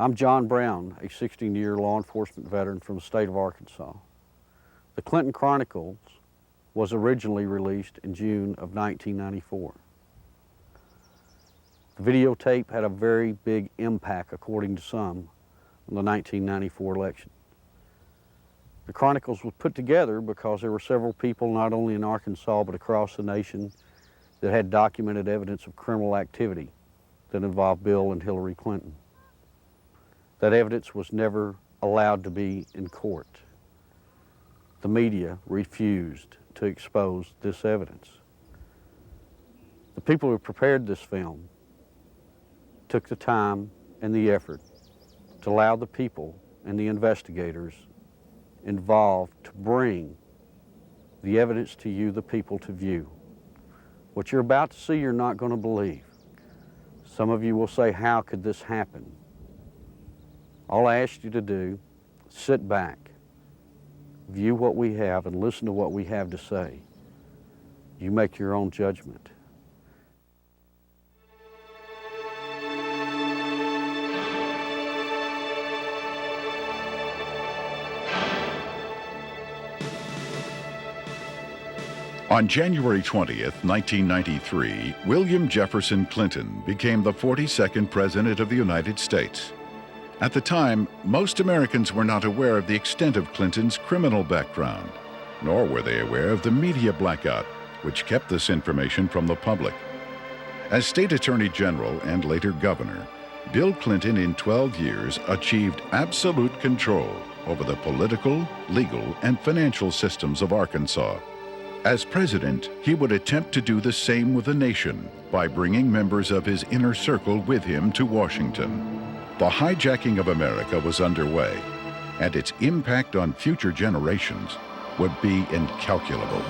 I'm John Brown, a 16-year law enforcement veteran from the state of Arkansas. The Clinton Chronicles was originally released in June of 1994. The videotape had a very big impact, according to some, on the 1994 election. The Chronicles was put together because there were several people, not only in Arkansas but across the nation, that had documented evidence of criminal activity that involved Bill and Hillary Clinton. That evidence was never allowed to be in court. The media refused to expose this evidence. The people who prepared this film took the time and the effort to allow the people and the investigators involved to bring the evidence to you, the people, to view. What you're about to see, you're not going to believe. Some of you will say, how could this happen? All I ask you to do, sit back, view what we have, and listen to what we have to say. You make your own judgment. On January 20th, 1993, William Jefferson Clinton became the 42nd President of the United States. At the time, most Americans were not aware of the extent of Clinton's criminal background, nor were they aware of the media blackout, which kept this information from the public. As State Attorney General and later Governor, Bill Clinton in 12 years achieved absolute control over the political, legal, and financial systems of Arkansas. As president, he would attempt to do the same with the nation by bringing members of his inner circle with him to Washington. The hijacking of America was underway, and its impact on future generations would be incalculable.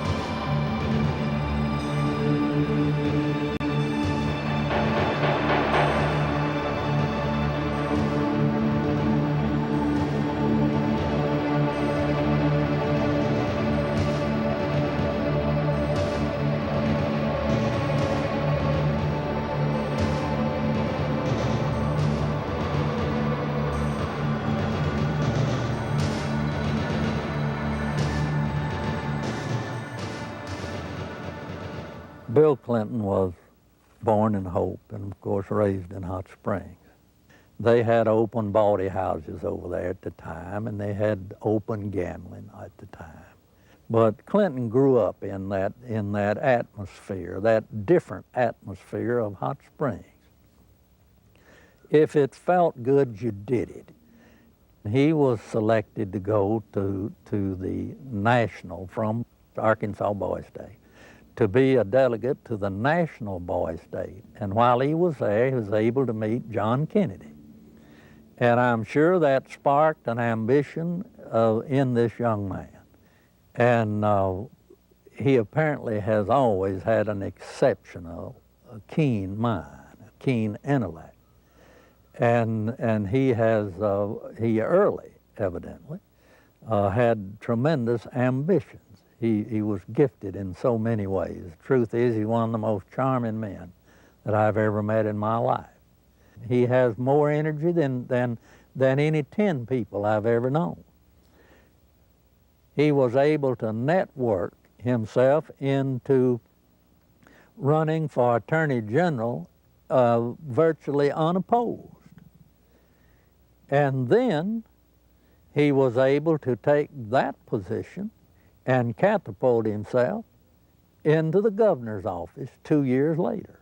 Bill Clinton was born in Hope and, of course, raised in Hot Springs. They had open bawdy houses over there at the time, and they had open gambling at the time. But Clinton grew up in that atmosphere, that different atmosphere of Hot Springs. If it felt good, you did it. He was selected to go to the national from Arkansas Boys Day, to be a delegate to the National Boys Day. And while he was there, he was able to meet John Kennedy. And I'm sure that sparked an ambition in this young man. And he apparently has always had an exceptional, keen mind, a keen intellect. And he early, evidently, had tremendous ambition. He was gifted in so many ways. The truth is, he's one of the most charming men that I've ever met in my life. He has more energy than any 10 people I've ever known. He was able to network himself into running for Attorney General virtually unopposed. And then he was able to take that position and catapult himself into the governor's office 2 years later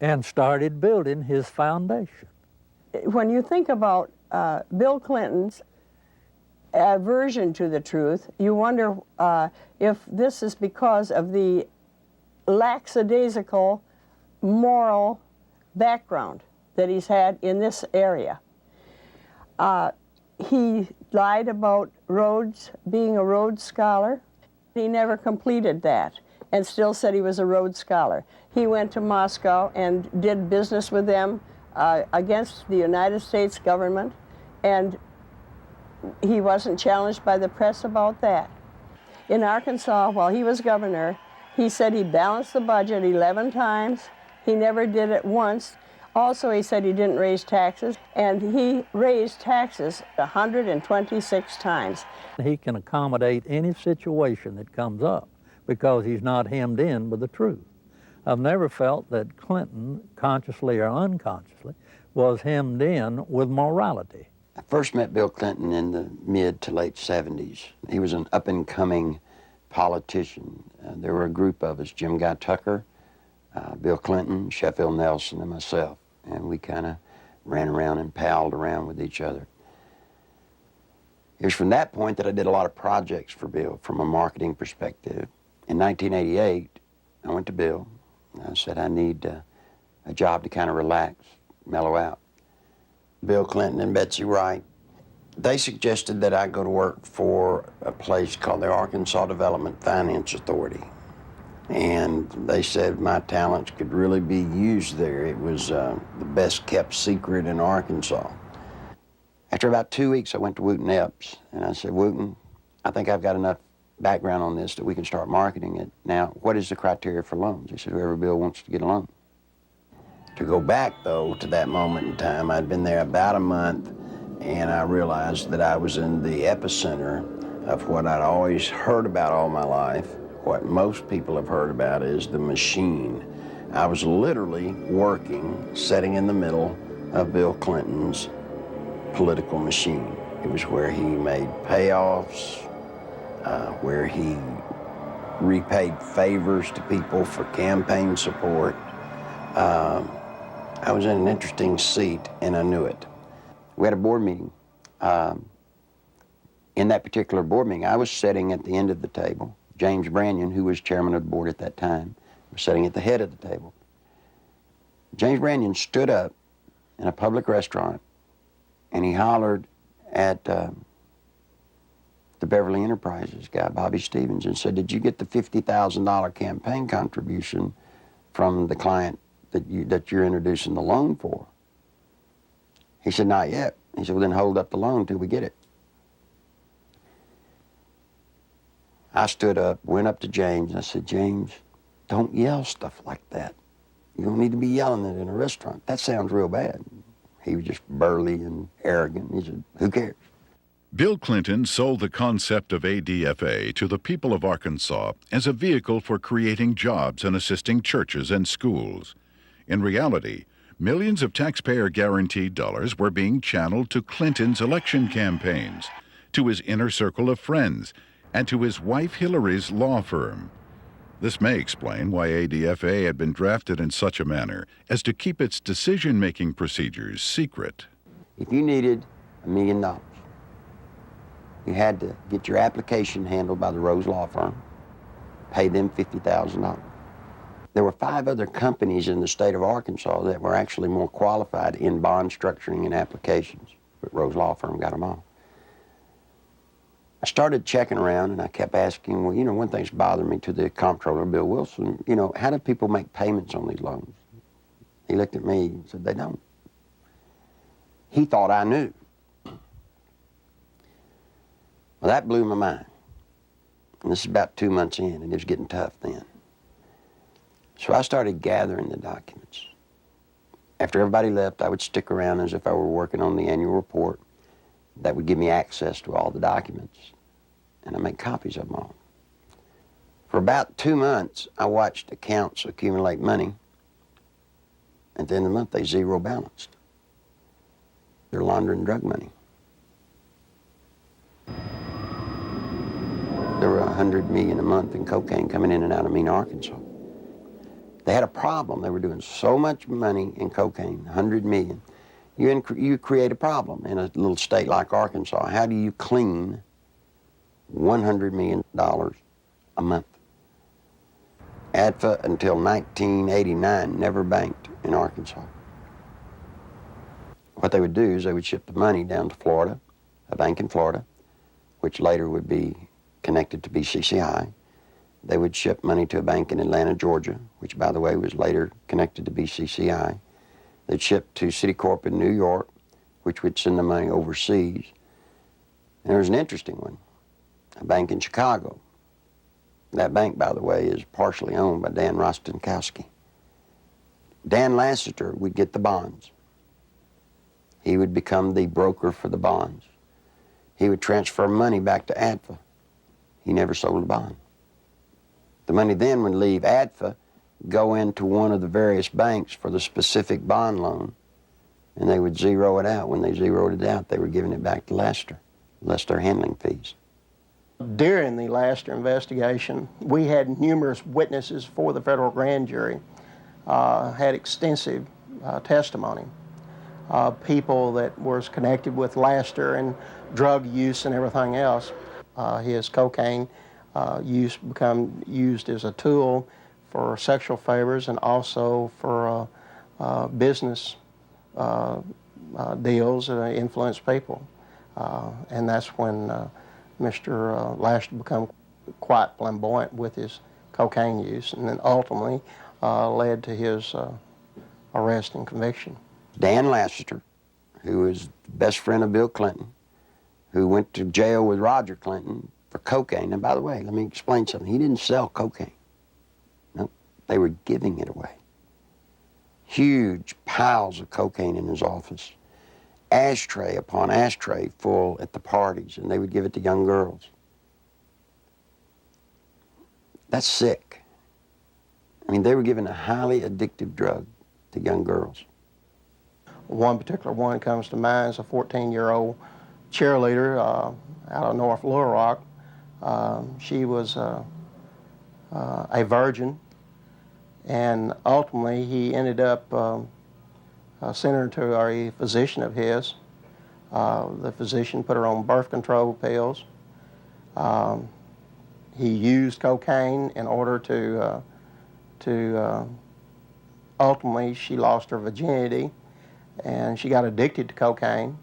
and started building his foundation. When you think about Bill Clinton's aversion to the truth, you wonder if this is because of the lackadaisical moral background that he's had in this area. He lied about Rhodes, being a Rhodes Scholar. He never completed that and still said he was a Rhodes Scholar. He went to Moscow and did business with them against the United States government, and he wasn't challenged by the press about that. In Arkansas, while he was governor, he said he balanced the budget 11 times. He never did it once. Also, he said he didn't raise taxes, and he raised taxes 126 times. He can accommodate any situation that comes up because he's not hemmed in by the truth. I've never felt that Clinton, consciously or unconsciously, was hemmed in with morality. I first met Bill Clinton in the mid to late 70s. He was an up-and-coming politician. There were a group of us, Jim Guy Tucker, Bill Clinton, Sheffield Nelson, and myself. And we kind of ran around and palled around with each other. It was from that point that I did a lot of projects for Bill from a marketing perspective. In 1988, I went to Bill. I said, I need a job to kind of relax, mellow out. Bill Clinton and Betsy Wright, they suggested that I go to work for a place called the Arkansas Development Finance Authority. And they said my talents could really be used there. It was the best kept secret in Arkansas. After about 2 weeks, I went to Wooten Epps, and I said, Wooten, I think I've got enough background on this that we can start marketing it. Now, what is the criteria for loans? He said, whoever Bill wants to get a loan. To go back, though, to that moment in time, I'd been there about a month, and I realized that I was in the epicenter of what I'd always heard about all my life. What most people have heard about is the machine. I was literally working, sitting in the middle of Bill Clinton's political machine. It was where he made payoffs, where he repaid favors to people for campaign support. I was in an interesting seat, and I knew it. We had a board meeting. In that particular board meeting, I was sitting at the end of the table. James Brannion, who was chairman of the board at that time, was sitting at the head of the table. James Brannion stood up in a public restaurant, and he hollered at the Beverly Enterprises guy, Bobby Stevens, and said, did you get the $50,000 campaign contribution from the client that you're introducing the loan for? He said, not yet. He said, well, then hold up the loan till we get it. I stood up, went up to James, and I said, James, don't yell stuff like that. You don't need to be yelling it in a restaurant. That sounds real bad. He was just burly and arrogant. He said, who cares? Bill Clinton sold the concept of ADFA to the people of Arkansas as a vehicle for creating jobs and assisting churches and schools. In reality, millions of taxpayer-guaranteed dollars were being channeled to Clinton's election campaigns, to his inner circle of friends, and to his wife Hillary's law firm. This may explain why ADFA had been drafted in such a manner as to keep its decision-making procedures secret. If you needed $1 million, you had to get your application handled by the Rose Law Firm, pay them $50,000. There were 5 other companies in the state of Arkansas that were actually more qualified in bond structuring and applications, but Rose Law Firm got them all. I started checking around, and I kept asking, well, you know, one thing's bothering me to the comptroller, Bill Wilson, you know, how do people make payments on these loans? He looked at me and said, they don't. He thought I knew. Well, that blew my mind. And this is about 2 months in, and it was getting tough then. So I started gathering the documents. After everybody left, I would stick around as if I were working on the annual report. That would give me access to all the documents, and I make copies of them all. For about 2 months, I watched accounts accumulate money. At the end of the month, they zero balanced. They're laundering drug money. There were $100 million a month in cocaine coming in and out of Mena, Arkansas. They had a problem. They were doing so much money in cocaine, $100 million. You create a problem in a little state like Arkansas. How do you clean $100 million a month? ADFA until 1989 never banked in Arkansas. What they would do is they would ship the money down to Florida, a bank in Florida, which later would be connected to BCCI. They would ship money to a bank in Atlanta, Georgia, which, by the way, was later connected to BCCI. They'd ship to Citicorp in New York, which would send the money overseas. And there was an interesting one, a bank in Chicago. That bank, by the way, is partially owned by Dan Rostenkowski. Dan Lassiter would get the bonds. He would become the broker for the bonds. He would transfer money back to ADFA. He never sold a bond. The money then would leave ADFA, go into one of the various banks for the specific bond loan, and they would zero it out. When they zeroed it out, they were giving it back to Lassiter, less their handling fees. During the Lassiter investigation, we had numerous witnesses for the federal grand jury, had extensive testimony. People that was connected with Lassiter and drug use and everything else. His cocaine use become used as a tool for sexual favors and also for business deals that influence people. And that's when Mr. Lassiter became quite flamboyant with his cocaine use, and then ultimately led to his arrest and conviction. Dan Lassiter, who was the best friend of Bill Clinton, who went to jail with Roger Clinton for cocaine. And by the way, let me explain something. He didn't sell cocaine. No, they were giving it away. Huge piles of cocaine in his office. Ashtray upon ashtray full at the parties, and they would give it to young girls. That's sick. I mean, they were giving a highly addictive drug to young girls. One particular one comes to mind is a 14-year-old cheerleader out of North Little Rock. She was a virgin, and ultimately he ended up sending her to a physician of his. The physician put her on birth control pills. He used cocaine in order to ultimately she lost her virginity, and she got addicted to cocaine.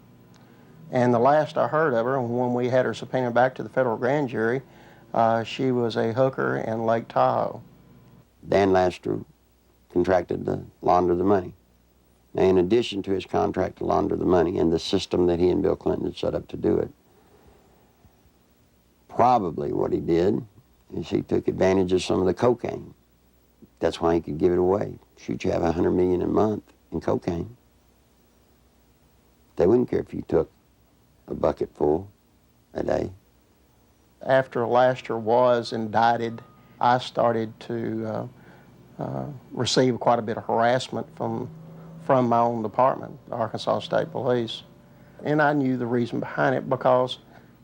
And the last I heard of her, when we had her subpoenaed back to the federal grand jury, she was a hooker in Lake Tahoe. Dan Lassiter contracted to launder the money. Now, in addition to his contract to launder the money and the system that he and Bill Clinton had set up to do it, probably what he did is he took advantage of some of the cocaine. That's why he could give it away. Shoot, you have $100 million a month in cocaine. They wouldn't care if you took a bucket full a day. After Lassiter was indicted, I started to receive quite a bit of harassment from my own department, the Arkansas State Police. And I knew the reason behind it because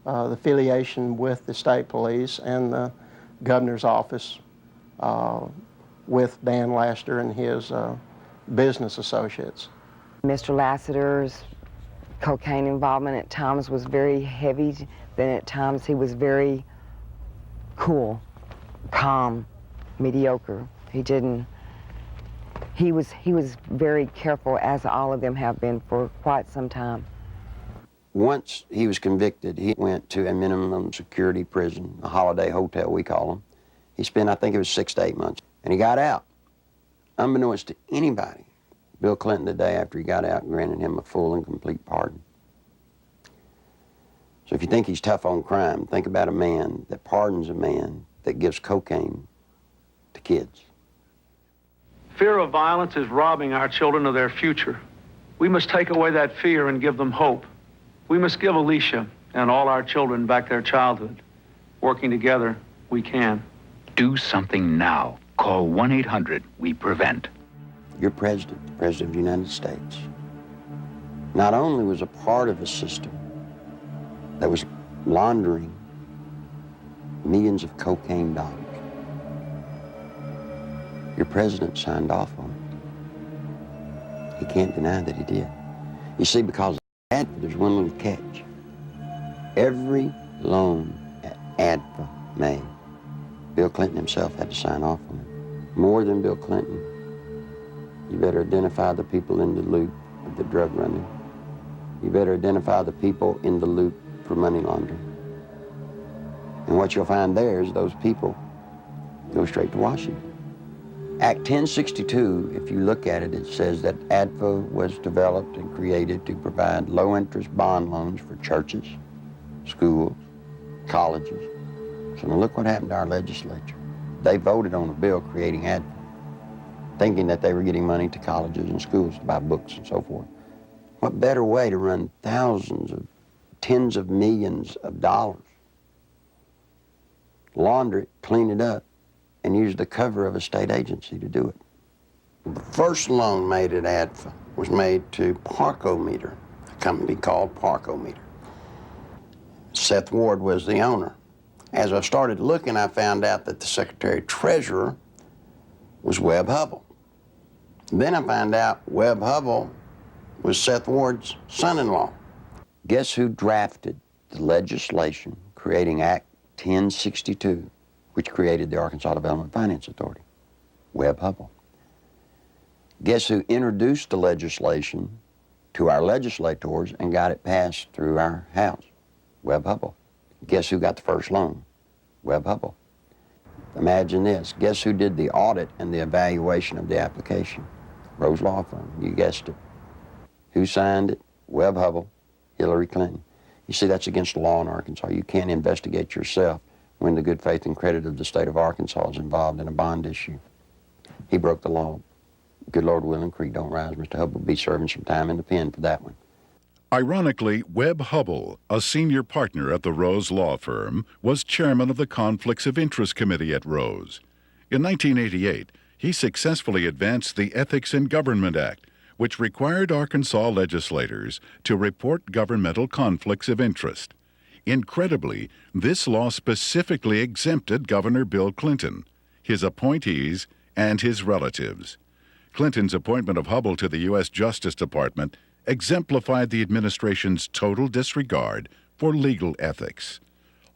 the affiliation with the state police and the governor's office with Dan Lassiter and his business associates. Mr. Lassiter's cocaine involvement at times was very heavy, then at times he was very cool, calm, mediocre. He was very careful, as all of them have been for quite some time. Once he was convicted, he went to a minimum security prison, a holiday hotel we call them. He spent, I think it was 6 to 8 months, and he got out. Unbeknownst to anybody, Bill Clinton, the day after he got out, granted him a full and complete pardon. So if you think he's tough on crime, think about a man that pardons a man that gives cocaine to kids. Fear of violence is robbing our children of their future. We must take away that fear and give them hope. We must give Alicia and all our children back their childhood. Working together, we can. Do something now. Call 1-800-WE-PREVENT. Your president, the president of the United States, not only was a part of a system that was laundering millions of cocaine dollars, your president signed off on it. He can't deny that he did. You see, because of that, there's one little catch. Every loan that ADFA made, Bill Clinton himself had to sign off on it. More than Bill Clinton, you better identify the people in the loop of the drug running. You better identify the people in the loop for money laundering. And what you'll find there is those people go straight to Washington. Act 1062, if you look at it, it says that ADFA was developed and created to provide low-interest bond loans for churches, schools, colleges. So now look what happened to our legislature. They voted on a bill creating ADFA. thinking that they were getting money to colleges and schools to buy books and so forth. What better way to run thousands of, tens of millions of dollars, launder it, clean it up, and use the cover of a state agency to do it. The first loan made at ADFA was made to Parkometer, a company called Parkometer. Seth Ward was the owner. As I started looking, I found out that the Secretary-Treasurer was Webb Hubbell. Then I found out Webb Hubbell was Seth Ward's son-in-law. Guess who drafted the legislation creating Act 1062, which created the Arkansas Development Finance Authority? Webb Hubbell. Guess who introduced the legislation to our legislators and got it passed through our House? Webb Hubbell. Guess who got the first loan? Webb Hubbell. Imagine this. Guess who did the audit and the evaluation of the application? Rose Law Firm. You guessed it. Who signed it? Webb Hubbell, Hillary Clinton. You see, that's against the law in Arkansas. You can't investigate yourself when the good faith and credit of the state of Arkansas is involved in a bond issue. He broke the law. Good Lord willing, creek don't rise. Mr. Hubbell will be serving some time in the pen for that one. Ironically, Webb Hubbell, a senior partner at the Rose Law Firm, was chairman of the Conflicts of Interest Committee at Rose. In 1988, he successfully advanced the Ethics in Government Act, which required Arkansas legislators to report governmental conflicts of interest. Incredibly, this law specifically exempted Governor Bill Clinton, his appointees, and his relatives. Clinton's appointment of Hubbell to the U.S. Justice Department exemplified the administration's total disregard for legal ethics.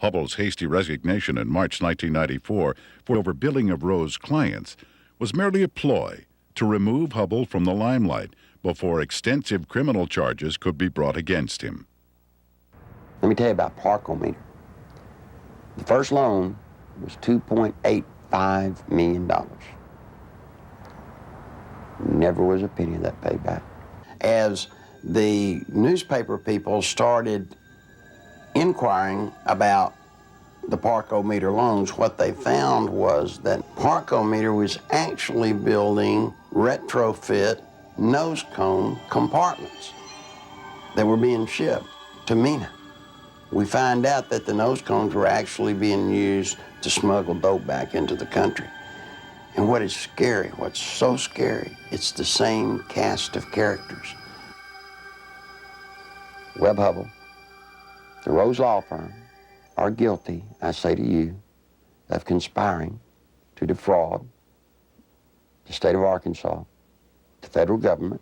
Hubbell's hasty resignation in March 1994 for overbilling of Rose clients was merely a ploy to remove Hubbell from the limelight before extensive criminal charges could be brought against him. Let me tell you about Parkometer. The first loan was $2.85 million. Never was a penny of that paid back. As the newspaper people started inquiring about the Parkometer loans, what they found was that Parkometer was actually building retrofit nose cone compartments that were being shipped to MENA. We find out that the nose cones were actually being used to smuggle dope back into the country. And what is scary, what's so scary, it's the same cast of characters. Webb Hubbell, the Rose Law Firm, are guilty, I say to you, of conspiring to defraud the state of Arkansas, the federal government,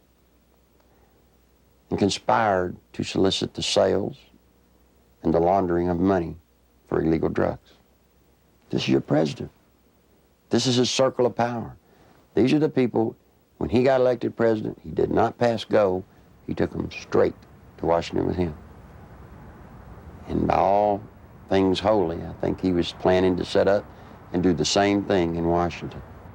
and conspired to solicit the sales and the laundering of money for illegal drugs. This is your president. This is his circle of power. These are the people, when he got elected president, he did not pass go. He took them straight to Washington with him. And by all things holy, I think he was planning to set up and do the same thing in Washington.